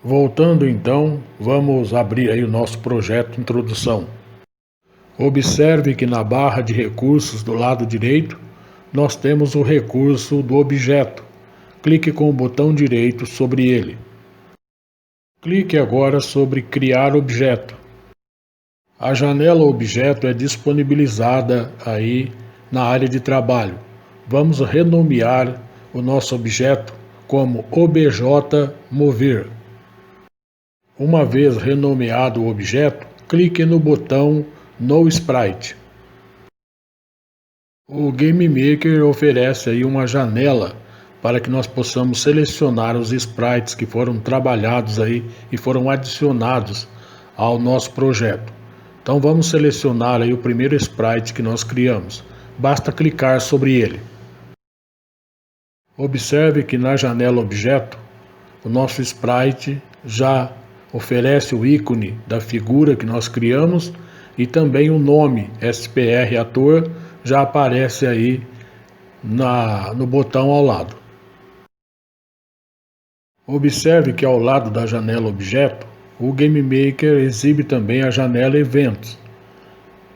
Voltando então, vamos abrir aí o nosso projeto Introdução. Observe que na barra de recursos do lado direito, nós temos o recurso do objeto. Clique com o botão direito sobre ele. Clique agora sobre Criar Objeto. A janela Objeto é disponibilizada aí na área de trabalho. Vamos renomear o nosso objeto como OBJ Mover. Uma vez renomeado o objeto, clique no botão No Sprite. O Game Maker oferece aí uma janela para que nós possamos selecionar os sprites que foram trabalhados aí e foram adicionados ao nosso projeto. Então vamos selecionar aí o primeiro sprite que nós criamos. Basta clicar sobre ele. Observe que na janela Objeto, o nosso sprite já oferece o ícone da figura que nós criamos e também o nome SPR Ator já aparece aí no botão ao lado. Observe que ao lado da janela Objeto, o Game Maker exibe também a janela Eventos.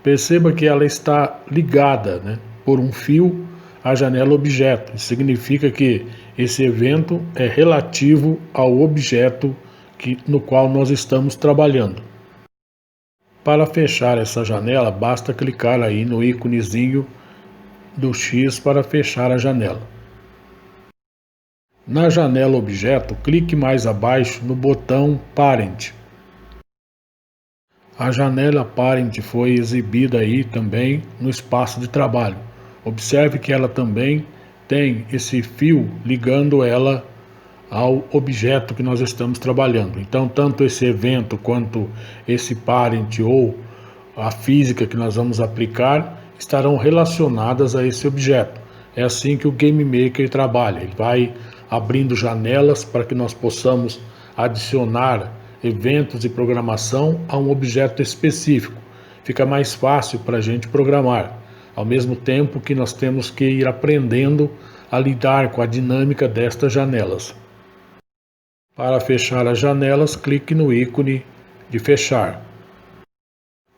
Perceba que ela está ligada, por um fio à janela Objeto. Isso significa que esse evento é relativo ao objeto no qual nós estamos trabalhando. Para fechar essa janela, basta clicar aí no íconezinho do X para fechar a janela. Na janela Objeto, clique mais abaixo no botão Parent. A janela Parent foi exibida aí também no espaço de trabalho. Observe que ela também tem esse fio ligando ela ao objeto que nós estamos trabalhando. Então, tanto esse evento quanto esse parent ou a física que nós vamos aplicar estarão relacionadas a esse objeto. É assim que o Game Maker trabalha. Ele vai abrindo janelas para que nós possamos adicionar eventos e programação a um objeto específico. Fica mais fácil para a gente programar, ao mesmo tempo que nós temos que ir aprendendo a lidar com a dinâmica destas janelas. Para fechar as janelas, clique no ícone de fechar.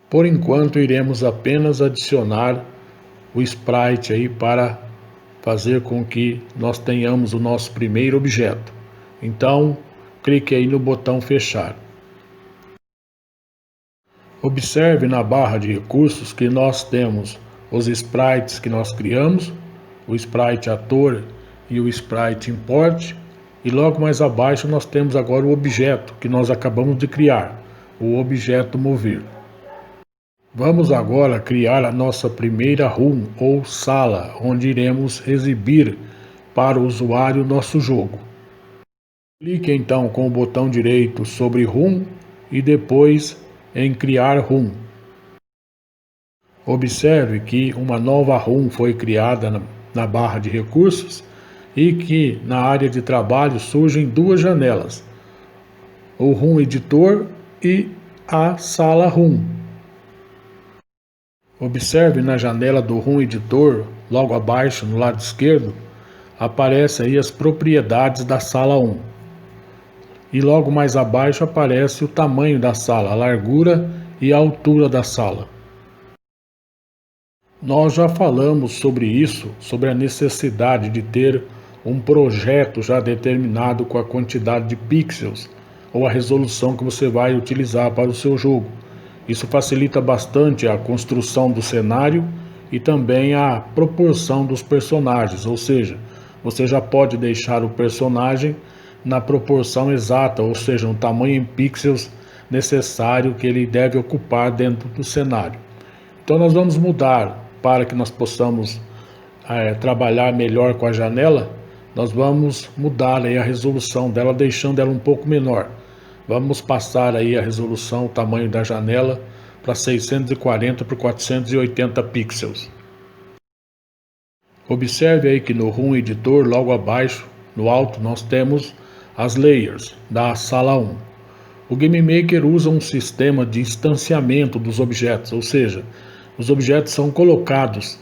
Por enquanto, iremos apenas adicionar o sprite aí para fazer com que nós tenhamos o nosso primeiro objeto. Então, clique aí no botão fechar. Observe na barra de recursos que nós temos os sprites que nós criamos, o sprite ator e o sprite import. E logo mais abaixo nós temos agora o objeto que nós acabamos de criar, o objeto mover. Vamos agora criar a nossa primeira room ou sala, onde iremos exibir para o usuário nosso jogo. Clique então com o botão direito sobre room e depois em criar room. Observe que uma nova room foi criada na barra de recursos e que na área de trabalho surgem duas janelas, o Room Editor e a Sala Room. Observe na janela do Room Editor, logo abaixo no lado esquerdo, aparece aí as propriedades da Sala 1. E logo mais abaixo aparece o tamanho da sala, a largura e a altura da sala. Nós já falamos sobre isso, sobre a necessidade de ter um projeto já determinado com a quantidade de pixels ou a resolução que você vai utilizar para o seu jogo. Isso facilita bastante a construção do cenário e também a proporção dos personagens, ou seja, você já pode deixar o personagem na proporção exata, ou seja, no tamanho em pixels necessário que ele deve ocupar dentro do cenário. Então nós vamos mudar para que nós possamos trabalhar melhor com a janela. Nós vamos mudar aí a resolução dela, deixando ela um pouco menor. Vamos passar aí a resolução, o tamanho da janela para 640 por 480 pixels. Observe aí que no Room Editor, logo abaixo, no alto, nós temos as layers da sala 1. O Game Maker usa um sistema de instanciamento dos objetos, ou seja, os objetos são colocados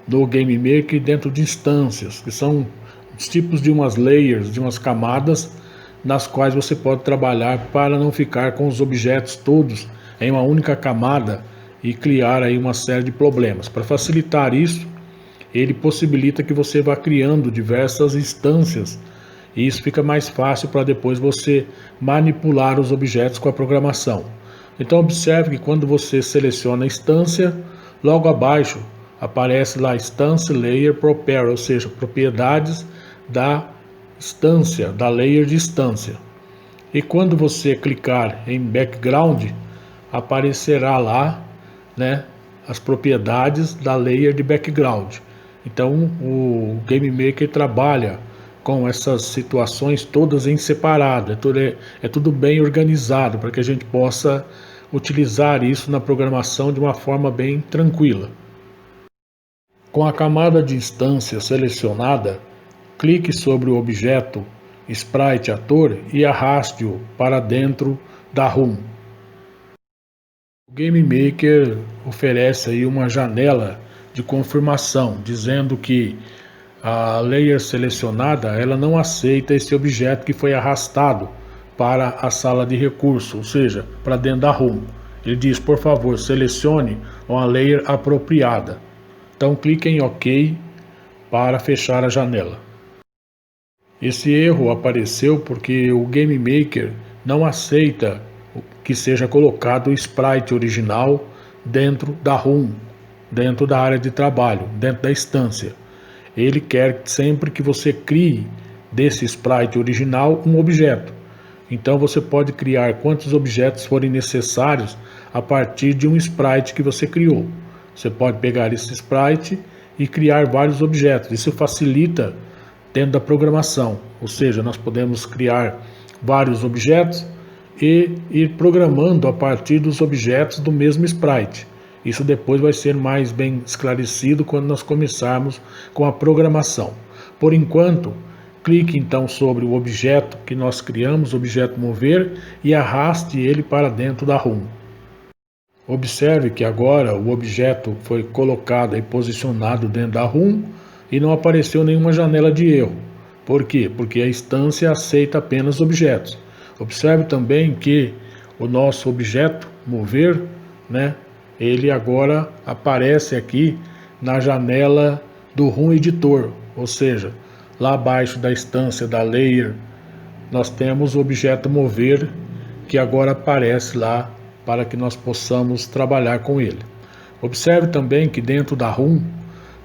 no Game Maker dentro de instâncias, que são os tipos de umas layers, de umas camadas nas quais você pode trabalhar para não ficar com os objetos todos em uma única camada e criar aí uma série de problemas. Para facilitar isso, ele possibilita que você vá criando diversas instâncias e isso fica mais fácil para depois você manipular os objetos com a programação. Então observe que quando você seleciona a instância, logo abaixo aparece lá Instance Layer Property, ou seja, propriedades da instância, da layer de instância. E quando você clicar em Background, aparecerá lá, né, as propriedades da layer de background. Então o Game Maker trabalha com essas situações todas em separado, é tudo bem organizado para que a gente possa utilizar isso na programação de uma forma bem tranquila. Com a camada de instância selecionada, clique sobre o objeto Sprite Ator e arraste-o para dentro da ROM. O Game Maker oferece aí uma janela de confirmação, dizendo que a layer selecionada ela não aceita esse objeto que foi arrastado para a sala de recurso, ou seja, para dentro da ROM. Ele diz, por favor, selecione uma layer apropriada. Então clique em OK para fechar a janela. Esse erro apareceu porque o Game Maker não aceita que seja colocado o sprite original dentro da ROM, dentro da área de trabalho, dentro da instância. Ele quer sempre que você crie desse sprite original um objeto. Então você pode criar quantos objetos forem necessários a partir de um sprite que você criou. Você pode pegar esse sprite e criar vários objetos. Isso facilita dentro da programação, ou seja, nós podemos criar vários objetos e ir programando a partir dos objetos do mesmo sprite. Isso depois vai ser mais bem esclarecido quando nós começarmos com a programação. Por enquanto, clique então sobre o objeto que nós criamos, o objeto mover, e arraste ele para dentro da ROM. Observe que agora o objeto foi colocado e posicionado dentro da ROM e não apareceu nenhuma janela de erro. Por quê? Porque a instância aceita apenas objetos. Observe também que o nosso objeto mover, né, ele agora aparece aqui na janela do ROM Editor, ou seja, lá abaixo da instância da layer, nós temos o objeto mover que agora aparece lá para que nós possamos trabalhar com ele. Observe também que dentro da ROM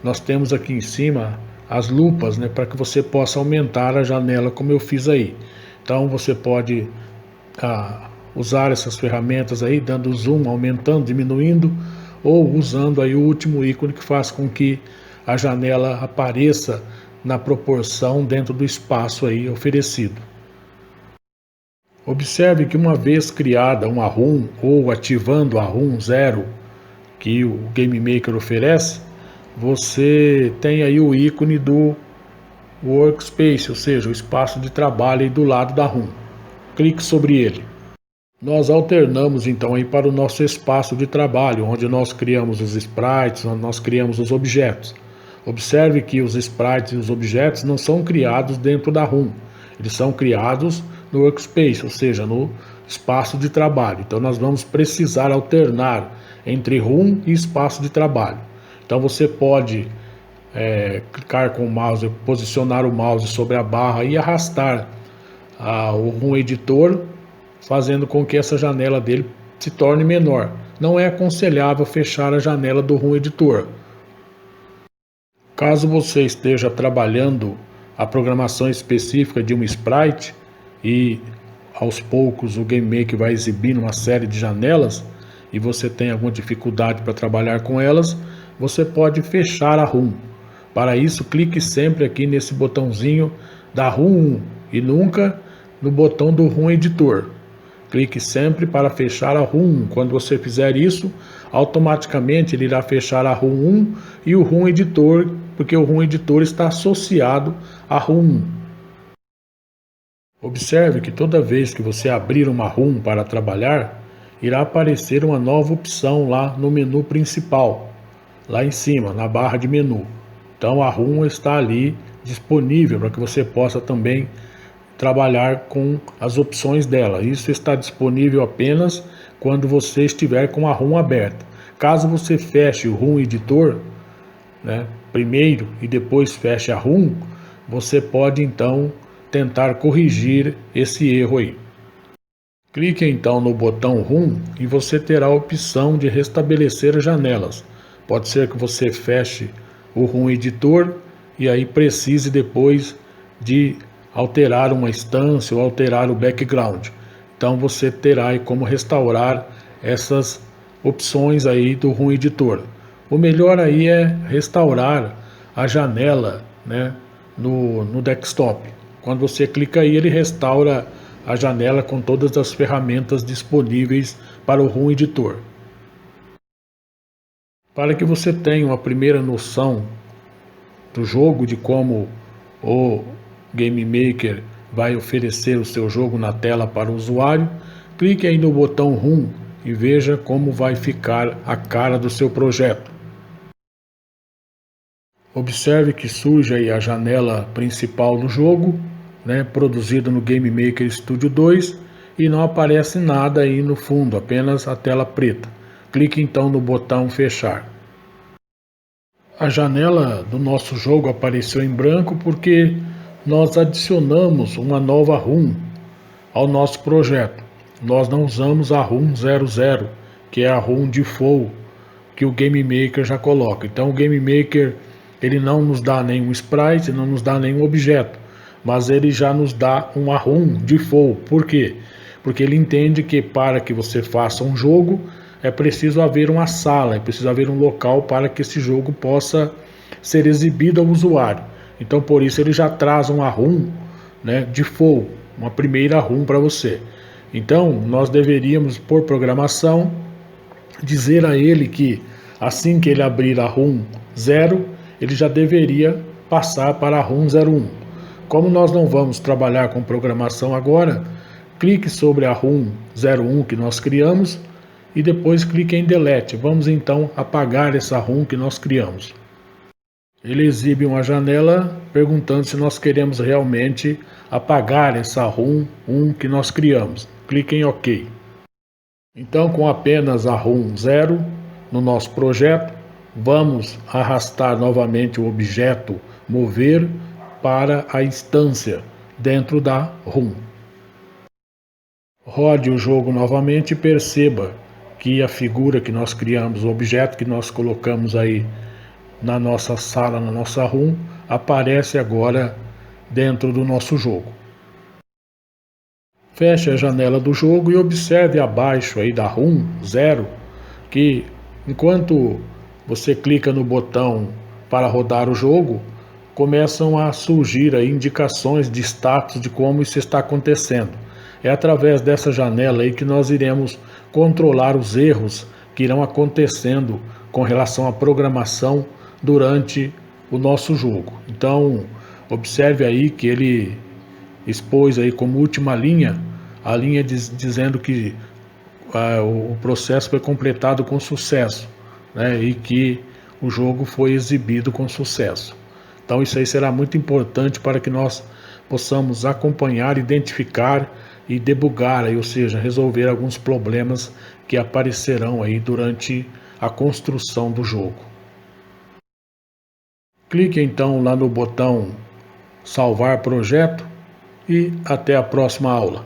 nós temos aqui em cima as lupas, né, para que você possa aumentar a janela como eu fiz aí. Então você pode usar essas ferramentas aí, dando zoom, aumentando, diminuindo, ou usando aí o último ícone que faz com que a janela apareça na proporção dentro do espaço aí oferecido. Observe que uma vez criada uma ROM ou ativando a ROM 0 que o Game Maker oferece, você tem aí o ícone do Workspace, ou seja, o espaço de trabalho aí do lado da ROM. Clique sobre ele. Nós alternamos então aí para o nosso espaço de trabalho, onde nós criamos os sprites, onde nós criamos os objetos. Observe que os sprites e os objetos não são criados dentro da ROM, eles são criados no Workspace, ou seja, no espaço de trabalho. Então nós vamos precisar alternar entre ROM e espaço de trabalho. Então você pode clicar com o mouse, posicionar o mouse sobre a barra e arrastar o ROM Editor, fazendo com que essa janela dele se torne menor. Não é aconselhável fechar a janela do ROM Editor. Caso você esteja trabalhando a programação específica de um sprite e aos poucos o Game Maker vai exibindo uma série de janelas e você tem alguma dificuldade para trabalhar com elas, você pode fechar a ROM. Para isso, clique sempre aqui nesse botãozinho da ROM 1 e nunca no botão do ROM Editor. Clique sempre para fechar a ROM 1. Quando você fizer isso, automaticamente ele irá fechar a ROM 1 e o ROM Editor, porque o ROM Editor está associado à ROM 1. Observe que toda vez que você abrir uma ROM para trabalhar, irá aparecer uma nova opção lá no menu principal, lá em cima, na barra de menu. Então a ROM está ali disponível para que você possa também trabalhar com as opções dela. Isso está disponível apenas quando você estiver com a ROM aberta. Caso você feche o ROM Editor, né, primeiro e depois feche a ROM, você pode então tentar corrigir esse erro aí. Clique então no botão ROM e você terá a opção de restabelecer as janelas. Pode ser que você feche o ROM Editor e aí precise depois de alterar uma instância ou alterar o background. Então você terá aí como restaurar essas opções aí do ROM Editor. O melhor aí é restaurar a janela, né, no desktop. Quando você clica aí, ele restaura a janela com todas as ferramentas disponíveis para o ROM Editor. Para que você tenha uma primeira noção do jogo, de como o Game Maker vai oferecer o seu jogo na tela para o usuário, clique aí no botão ROM e veja como vai ficar a cara do seu projeto. Observe que surge aí a janela principal do jogo, né, produzida no Game Maker Studio 2, e não aparece nada aí no fundo, apenas a tela preta. Clique então no botão fechar. A janela do nosso jogo apareceu em branco porque nós adicionamos uma nova ROM ao nosso projeto. Nós não usamos a ROM 00, que é a ROM default que o Game Maker já coloca. Então o Game Maker ele não nos dá nenhum sprite, não nos dá nenhum objeto, mas ele já nos dá uma ROM default. Por quê? Porque ele entende que para que você faça um jogo é preciso haver uma sala, é preciso haver um local para que esse jogo possa ser exibido ao usuário. Então por isso ele já traz uma ROM, né, default, uma primeira ROM para você. Então nós deveríamos, por programação, dizer a ele que assim que ele abrir a ROM 0, ele já deveria passar para a ROM 01. Como nós não vamos trabalhar com programação agora, clique sobre a ROM 01 que nós criamos e depois clique em Delete. Vamos então apagar essa ROM que nós criamos. Ele exibe uma janela perguntando se nós queremos realmente apagar essa ROM 1 que nós criamos. Clique em OK. Então, com apenas a ROM 0 no nosso projeto, vamos arrastar novamente o objeto mover para a instância dentro da ROM. Rode o jogo novamente e perceba que a figura que nós criamos, o objeto que nós colocamos aí na nossa sala, na nossa ROM, aparece agora dentro do nosso jogo. Feche a janela do jogo e observe abaixo aí da ROM 0 que enquanto você clica no botão para rodar o jogo, começam a surgir aí indicações de status de como isso está acontecendo. É através dessa janela aí que nós iremos controlar os erros que irão acontecendo com relação à programação durante o nosso jogo. Então, observe aí que ele expôs aí como última linha, a linha dizendo que o processo foi completado com sucesso, né, e que o jogo foi exibido com sucesso. Então isso aí será muito importante para que nós possamos acompanhar, identificar e debugar, aí, ou seja, resolver alguns problemas que aparecerão aí durante a construção do jogo. Clique então lá no botão salvar projeto e até a próxima aula.